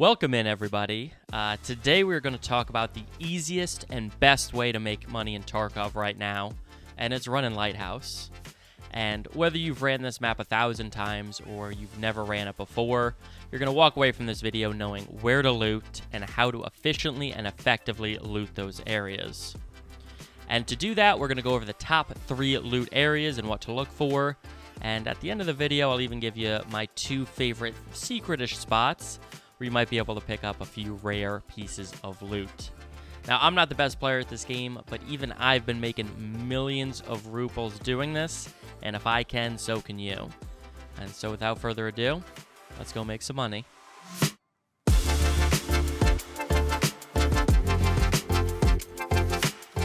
Welcome in, everybody. Today we're going to talk about the easiest and best way to make money in Tarkov right now, and it's running Lighthouse. And whether you've ran this map 1,000 times or you've never ran it before, you're going to walk away from this video knowing where to loot and how to efficiently and effectively loot those areas. And to do that, we're going to go over the top 3 loot areas and what to look for. And at the end of the video, I'll even give you my 2 favorite secret-ish spots where you might be able to pick up a few rare pieces of loot. Now, I'm not the best player at this game, but even I've been making millions of rubles doing this, and if I can, so can you. And so without further ado, let's go make some money.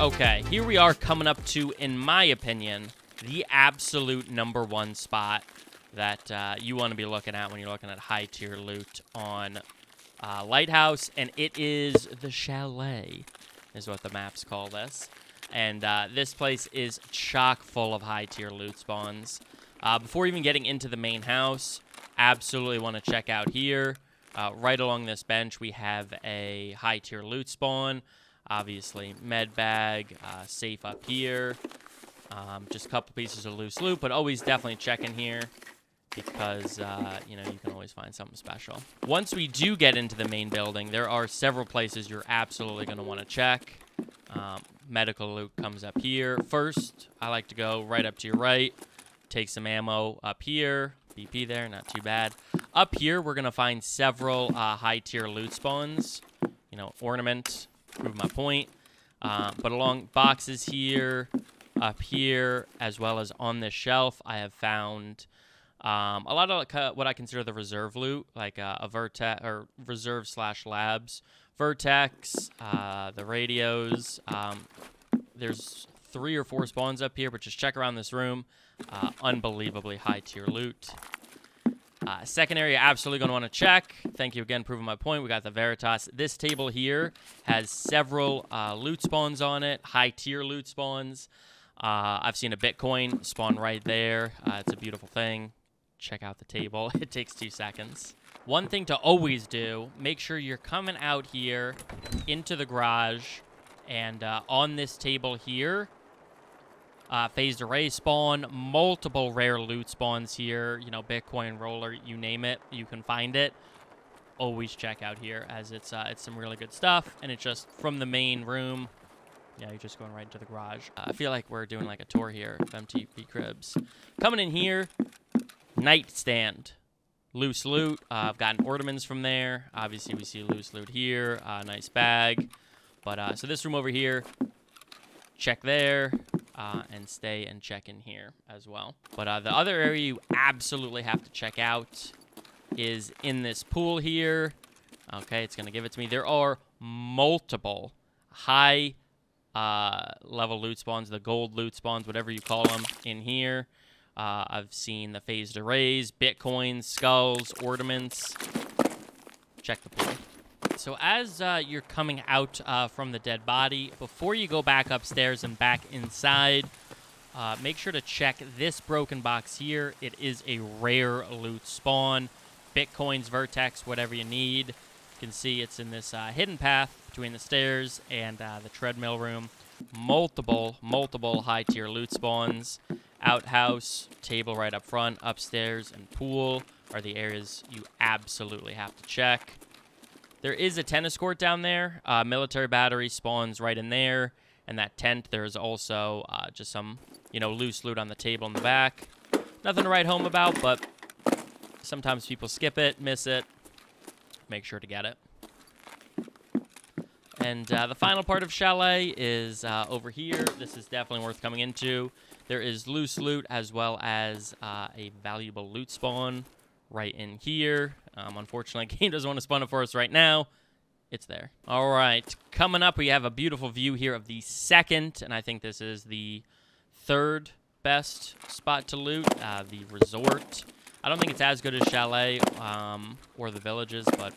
Okay, here we are coming up to, in my opinion, the absolute #1 spot that you want to be looking at when you're looking at high-tier loot on Lighthouse, and it is the Chalet, is what the maps call this. And this place is chock full of high-tier loot spawns. Before even getting into the main house, absolutely want to check out here. Right along this bench, we have a high-tier loot spawn. Obviously, med bag, safe up here. Just a couple pieces of loose loot, but always definitely check in here because, you can always find something special. Once we do get into the main building, there are several places you're absolutely going to want to check. Medical loot comes up here. First, I like to go right up to your right, take some ammo up here. BP there, not too bad. Up here, we're going to find several high-tier loot spawns. Ornament, prove my point. But along boxes here, up here, as well as on this shelf, I have found a lot of what I consider the reserve loot, like a Vertex, or reserve/labs. Vertex, the radios. There's 3 or 4 spawns up here, but just check around this room. Unbelievably high-tier loot. Second area, absolutely going to want to check. Thank you again, proving my point. We got the Veritas. This table here has several loot spawns on it, high-tier loot spawns. I've seen a Bitcoin spawn right there. It's a beautiful thing. Check out the table. It takes 2 seconds. One thing to always do, make sure you're coming out here into the garage, and on this table here, phased array spawn, multiple rare loot spawns here, Bitcoin, roller, you name it, you can find it. Always check out here, as it's some really good stuff, and it's just from the main room. Yeah, you're just going right into the garage. I feel like we're doing like a tour here of MTP Cribs. Coming in here, nightstand. Loose loot. I've gotten ornaments from there. Obviously, we see loose loot here. Nice bag. But so this room over here, check there, and stay and check in here as well. But the other area you absolutely have to check out is in this pool here. Okay, it's going to give it to me. There are multiple high level loot spawns, the gold loot spawns, whatever you call them, in here. I've seen the phased arrays, bitcoins, skulls, ornaments. Check the pool. So as you're coming out from the dead body, before you go back upstairs and back inside, make sure to check this broken box here. It is a rare loot spawn. Bitcoins, Vertex, whatever you need. You can see it's in this hidden path between the stairs and the treadmill room. Multiple high-tier loot spawns. Outhouse, table right up front, upstairs, and pool are the areas you absolutely have to check. There is a tennis court down there. Military battery spawns right in there. And that tent, there's also just some, loose loot on the table in the back. Nothing to write home about, but sometimes people skip it, miss it. Make sure to get it. And the final part of Chalet is over here. This is definitely worth coming into. There is loose loot as well as a valuable loot spawn right in here. Unfortunately, game doesn't want to spawn it for us right now. It's there. All right, coming up, we have a beautiful view here of the second, and I think this is the 3rd best spot to loot, the resort. I don't think it's as good as Chalet or the villages, but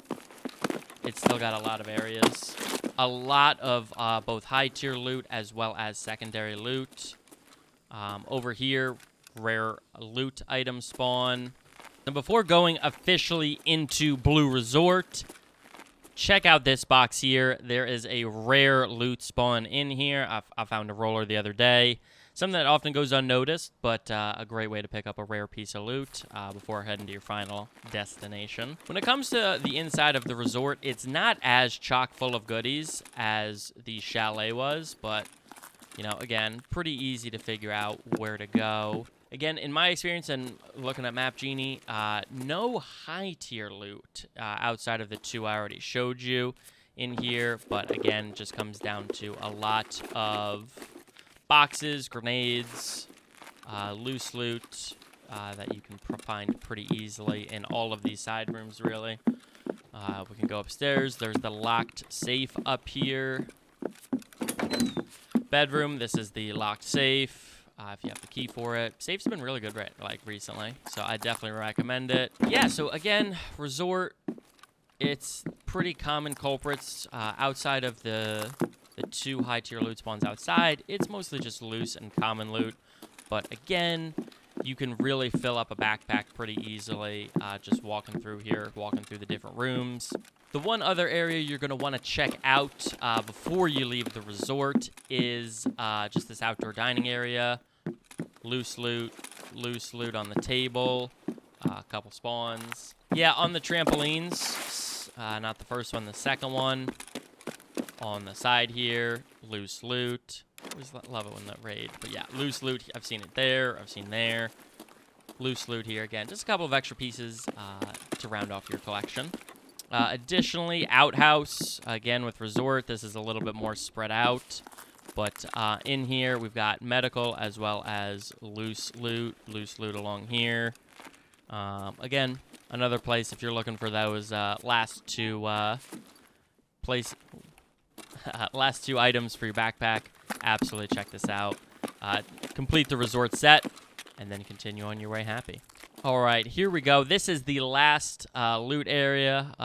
it's still got a lot of areas. A lot of both high-tier loot as well as secondary loot. Over here, rare loot item spawn. And before going officially into Blue Resort, check out this box here. There is a rare loot spawn in here. I found a roller the other day. Something that often goes unnoticed, but a great way to pick up a rare piece of loot before heading to your final destination. When it comes to the inside of the resort, it's not as chock full of goodies as the Chalet was, but, you know, again, pretty easy to figure out where to go. Again, in my experience and looking at Map Genie, no high-tier loot outside of the two I already showed you in here, but again, just comes down to a lot of boxes, grenades, loose loot that you can find pretty easily in all of these side rooms, really. We can go upstairs. There's the locked safe up here. Bedroom, this is the locked safe, if you have the key for it. Safe's been really good recently, so I definitely recommend it. Yeah, so again, resort, it's pretty common culprits outside of the two high-tier loot spawns outside. It's mostly just loose and common loot. But again, you can really fill up a backpack pretty easily just walking through here, walking through the different rooms. The one other area you're going to want to check out before you leave the resort is just this outdoor dining area. Loose loot on the table, a couple spawns. Yeah, on the trampolines, not the first one, the second one. On the side here, loose loot. I always love it when that raid. But yeah, loose loot. I've seen it there. I've seen there. Loose loot here again. Just a couple of extra pieces to round off your collection. Additionally, outhouse. Again, with resort, this is a little bit more spread out. But in here, we've got medical as well as loose loot. Loose loot along here. Again, another place if you're looking for those last two last two items for your backpack. Absolutely check this out. Complete the resort set, and then continue on your way happy. All right, here we go. This is the last loot area.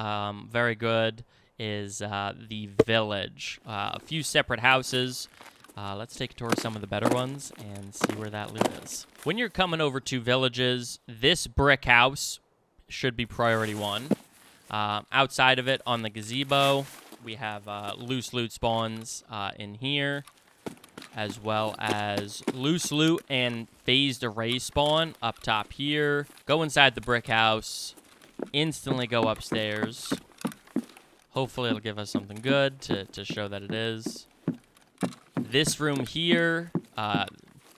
Very good. Is the village. A few separate houses. Let's take a tour of some of the better ones and see where that loot is. When you're coming over to villages, this brick house should be priority 1. Outside of it, on the gazebo, we have loose loot spawns in here, as well as loose loot and phased array spawn up top here. Go inside the brick house, instantly go upstairs. Hopefully it'll give us something good to show that it is. This room here,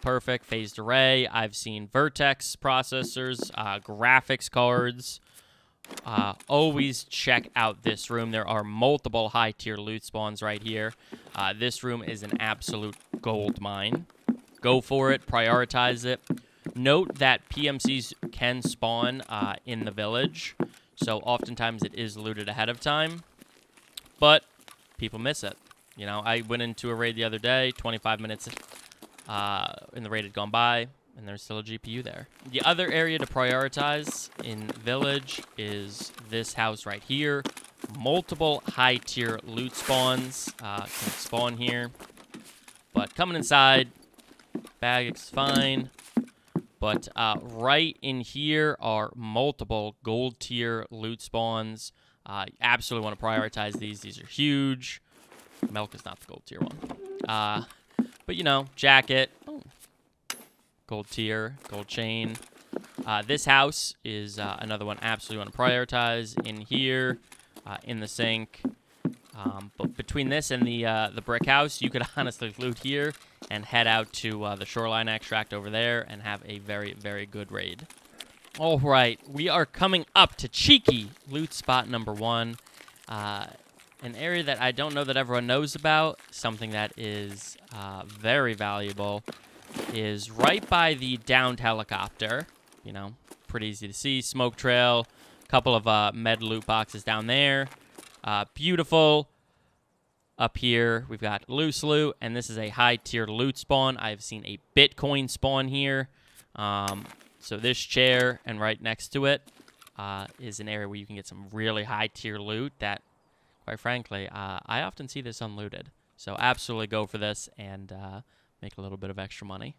perfect, phased array. I've seen vertex processors, graphics cards. Always check out this room. There are multiple high-tier loot spawns right here. This room is an absolute gold mine. Go for it. Prioritize it. Note that PMCs can spawn in the village, so oftentimes it is looted ahead of time, but people miss it. You know, I went into a raid the other day, 25 minutes and the raid had gone by, and there's still a GPU there. The other area to prioritize in Village is this house right here. Multiple high-tier loot spawns can spawn here. But coming inside, bag is fine. But right in here are multiple gold-tier loot spawns. Absolutely want to prioritize these. These are huge. Milk is not the gold-tier one. But, you know, jacket. Oh. Gold tier, gold chain. This house is another one absolutely want to prioritize. In here, in the sink. But between this and the brick house, you could honestly loot here and head out to the shoreline extract over there and have a very, very good raid. All right, we are coming up to cheeky loot spot number 1. An area that I don't know that everyone knows about, something that is very valuable, is right by the downed helicopter. You know, pretty easy to see. Smoke trail, a couple of med loot boxes down there. Beautiful. Up here, we've got loose loot, and this is a high-tier loot spawn. I've seen a Bitcoin spawn here. So this chair and right next to it is an area where you can get some really high-tier loot that, quite frankly, I often see this unlooted. So absolutely go for this and make a little bit of extra money.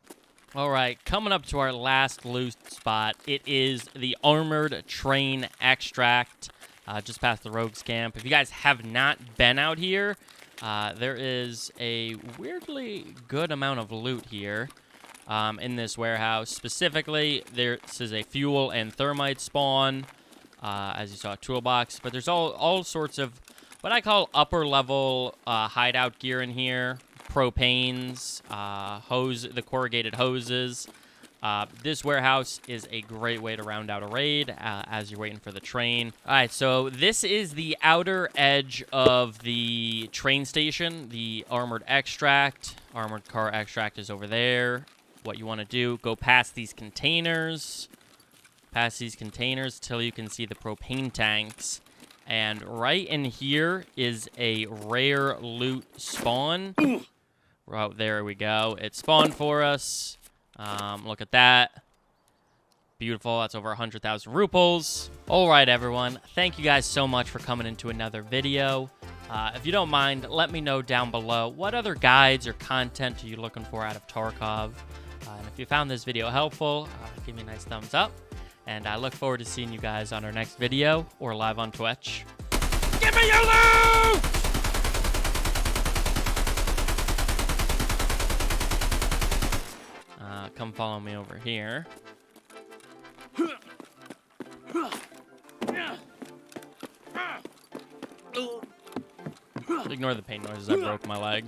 All right, coming up to our last loot spot, it is the Armored Train Extract. just past the Rogues camp. If you guys have not been out here, there is a weirdly good amount of loot here in this warehouse. Specifically, this is a fuel and thermite spawn, as you saw, a toolbox. But there's all sorts of what I call upper-level hideout gear in here. Propanes, the corrugated hoses. This warehouse is a great way to round out a raid as you're waiting for the train. All right, so this is the outer edge of the train station, the armored extract. Armored car extract is over there. What you want to do, go past these containers. Past these containers till you can see the propane tanks. And right in here is a rare loot spawn. Oh, there we go. It spawned for us. Look at that. Beautiful. That's over 100,000 ruples. All right, everyone. Thank you guys so much for coming into another video. If you don't mind, let me know down below what other guides or content are you looking for out of Tarkov. And if you found this video helpful, give me a nice thumbs up. And I look forward to seeing you guys on our next video or live on Twitch. Give me your loot! Come follow me over here. Ignore the pain noises. I broke my leg.